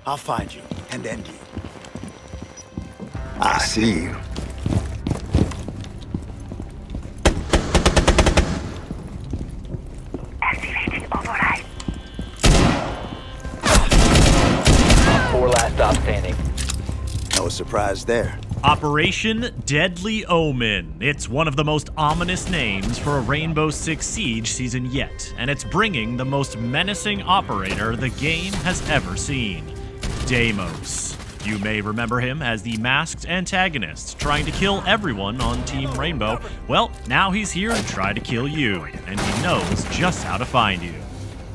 I'll find you and end you. I see you. Activating override. 4 last stop standing. No surprise there. Operation Deadly Omen. It's one of the most ominous names for a Rainbow Six Siege season yet, and it's bringing the most menacing operator the game has ever seen, Deimos. You may remember him as the masked antagonist, trying to kill everyone on Team Rainbow. Well, now he's here to try to kill you, and he knows just how to find you.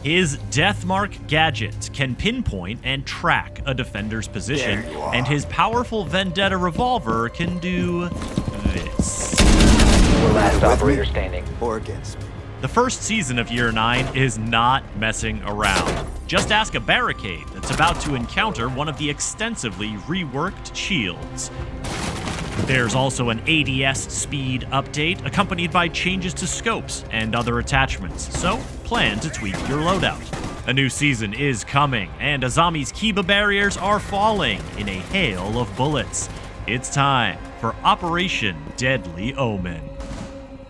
His DeathMark Gadget can pinpoint and track a defender's position, and his powerful Vendetta revolver can do this. 4 last operator standing. Or against me. The first season of Year 9 is not messing around. Just ask a barricade that's about to encounter one of the extensively reworked shields. There's also an ADS speed update accompanied by changes to scopes and other attachments, so plan to tweak your loadout. A new season is coming, and Azami's Kiba barriers are falling in a hail of bullets. It's time for Operation Deadly Omen.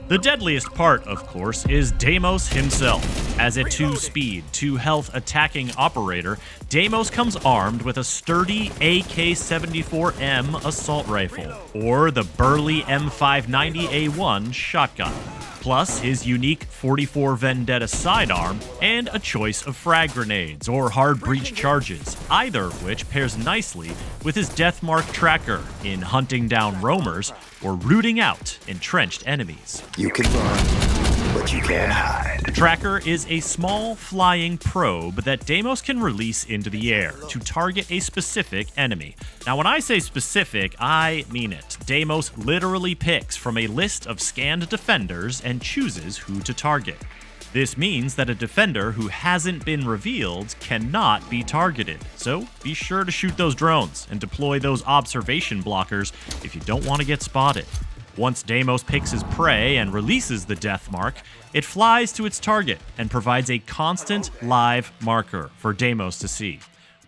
The deadliest part, of course, is Deimos himself. As a 2-speed, 2-health attacking operator, Deimos comes armed with a sturdy AK-74M assault rifle, or the burly M590A1 shotgun, plus his unique 44 Vendetta sidearm, and a choice of frag grenades or hard breach charges, either of which pairs nicely with his DeathMark tracker in hunting down roamers or rooting out entrenched enemies. You can run, but you can't hide. The tracker is a small flying probe that Deimos can release into the air to target a specific enemy. Now, when I say specific, I mean it. Deimos literally picks from a list of scanned defenders and chooses who to target. This means that a defender who hasn't been revealed cannot be targeted, so be sure to shoot those drones and deploy those observation blockers if you don't want to get spotted. Once Deimos picks his prey and releases the DeathMark, it flies to its target and provides a constant live marker for Deimos to see.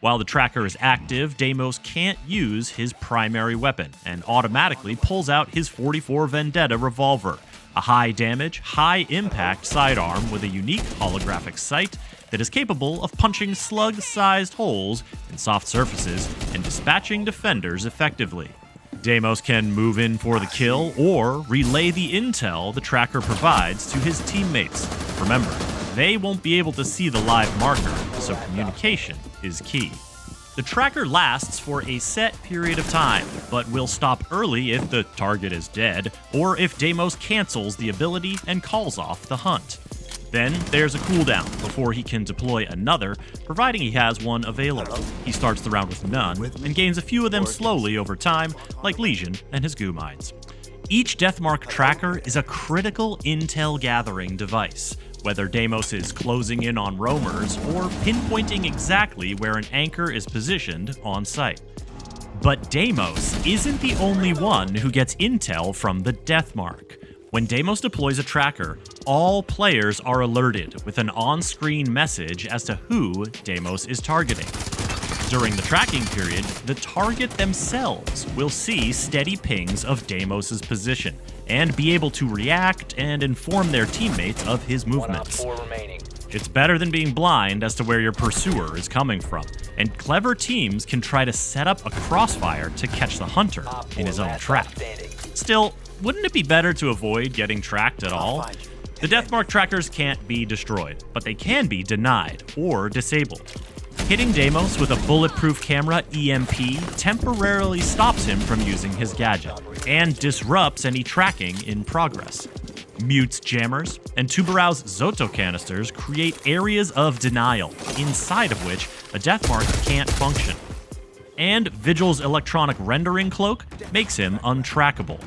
While the tracker is active, Deimos can't use his primary weapon and automatically pulls out his 44 Vendetta revolver, a high-damage, high-impact sidearm with a unique holographic sight that is capable of punching slug-sized holes in soft surfaces and dispatching defenders effectively. Deimos can move in for the kill or relay the intel the tracker provides to his teammates. Remember, they won't be able to see the live marker, so communication is key. The tracker lasts for a set period of time, but will stop early if the target is dead, or if Deimos cancels the ability and calls off the hunt. Then there's a cooldown before he can deploy another, providing he has one available. He starts the round with none, and gains a few of them slowly over time, like Legion and his goo mines. Each DeathMark tracker is a critical intel gathering device, whether Deimos is closing in on roamers or pinpointing exactly where an anchor is positioned on site. But Deimos isn't the only one who gets intel from the DeathMark. When Deimos deploys a tracker, all players are alerted with an on-screen message as to who Deimos is targeting. During the tracking period, the target themselves will see steady pings of Deimos' position and be able to react and inform their teammates of his movements. 1 op 4 remaining. It's better than being blind as to where your pursuer is coming from, and clever teams can try to set up a crossfire to catch the hunter Op 4 in his own last trap. stop standing. Still, wouldn't it be better to avoid getting tracked at all? The DeathMark trackers can't be destroyed, but they can be denied or disabled. Hitting Deimos with a bulletproof camera EMP temporarily stops him from using his gadget and disrupts any tracking in progress. Mute's jammers and Tubarau's Zoto canisters create areas of denial, inside of which a DeathMark can't function. And Vigil's electronic rendering cloak makes him untrackable.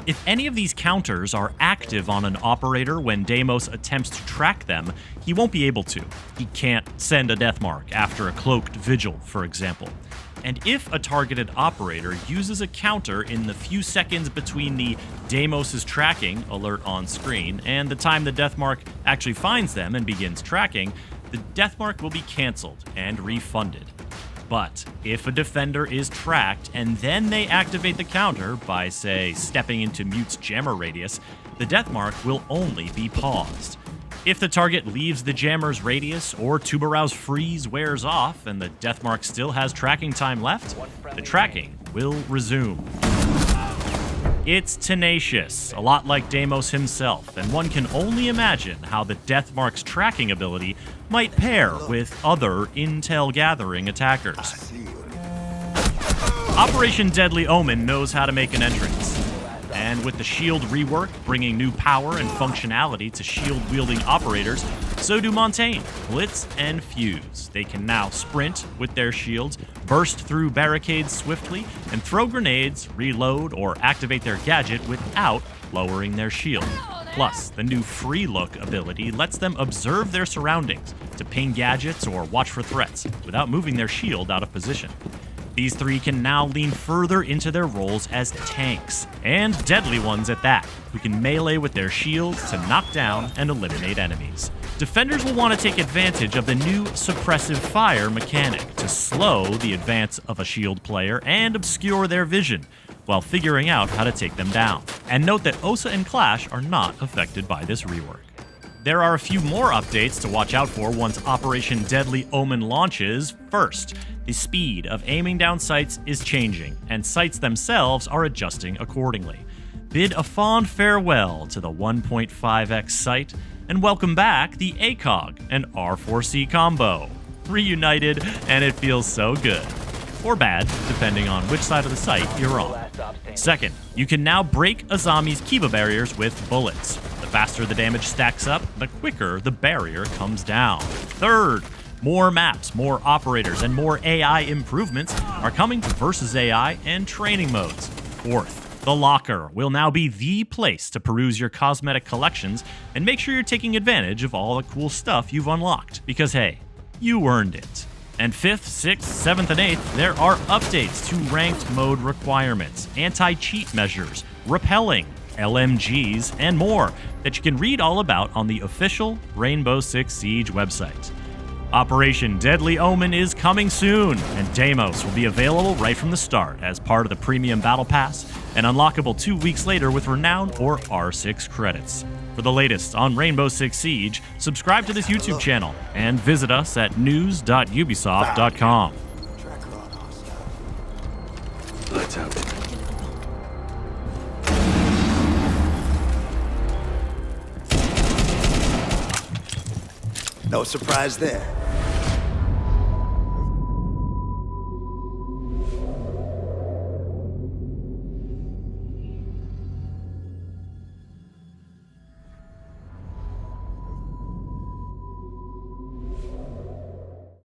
If any of these counters are active on an operator when Deimos attempts to track them, he won't be able to. He can't send a DeathMark after a cloaked Vigil, for example. And if a targeted operator uses a counter in the few seconds between the Deimos' tracking alert on screen and the time the DeathMark actually finds them and begins tracking, the DeathMark will be cancelled and refunded. But if a defender is tracked and then they activate the counter by, say, stepping into mute's jammer radius, the DeathMark will only be paused. If the target leaves the jammer's radius or Tubarau's freeze wears off and the DeathMark still has tracking time left, the tracking will resume. It's tenacious, a lot like Deimos himself, and one can only imagine how the DeathMark's tracking ability might pair with other intel-gathering attackers. Operation Deadly Omen knows how to make an entrance. And with the shield rework bringing new power and functionality to shield-wielding operators, so do Montaigne, Blitz, and Fuse. They can now sprint with their shields, burst through barricades swiftly, and throw grenades, reload, or activate their gadget without lowering their shield. Plus, the new Free Look ability lets them observe their surroundings to ping gadgets or watch for threats without moving their shield out of position. These three can now lean further into their roles as tanks, and deadly ones at that, who can melee with their shields to knock down and eliminate enemies. Defenders will want to take advantage of the new suppressive fire mechanic to slow the advance of a shield player and obscure their vision, while figuring out how to take them down. And note that Osa and Clash are not affected by this rework. There are a few more updates to watch out for once Operation Deadly Omen launches. First, the speed of aiming down sights is changing, and sights themselves are adjusting accordingly. Bid a fond farewell to the 1.5x sight, and welcome back the ACOG and R4C combo. Reunited, and it feels so good. Or bad, depending on which side of the sight you're on. Second, you can now break a zombie's Kiva barriers with bullets. The faster the damage stacks up, the quicker the barrier comes down. Third, more maps, more operators, and more AI improvements are coming to Versus AI and training modes. Fourth, the Locker will now be the place to peruse your cosmetic collections and make sure you're taking advantage of all the cool stuff you've unlocked, because hey, you earned it. And 5th, 6th, 7th, and 8th, there are updates to ranked mode requirements, anti-cheat measures, repelling, LMGs, and more that you can read all about on the official Rainbow Six Siege website. Operation Deadly Omen is coming soon, and Deimos will be available right from the start as part of the Premium Battle Pass and unlockable 2 weeks later with Renown or R6 credits. For the latest on Rainbow Six Siege, subscribe to this YouTube channel and visit us at news.ubisoft.com. Lights out. No surprise there.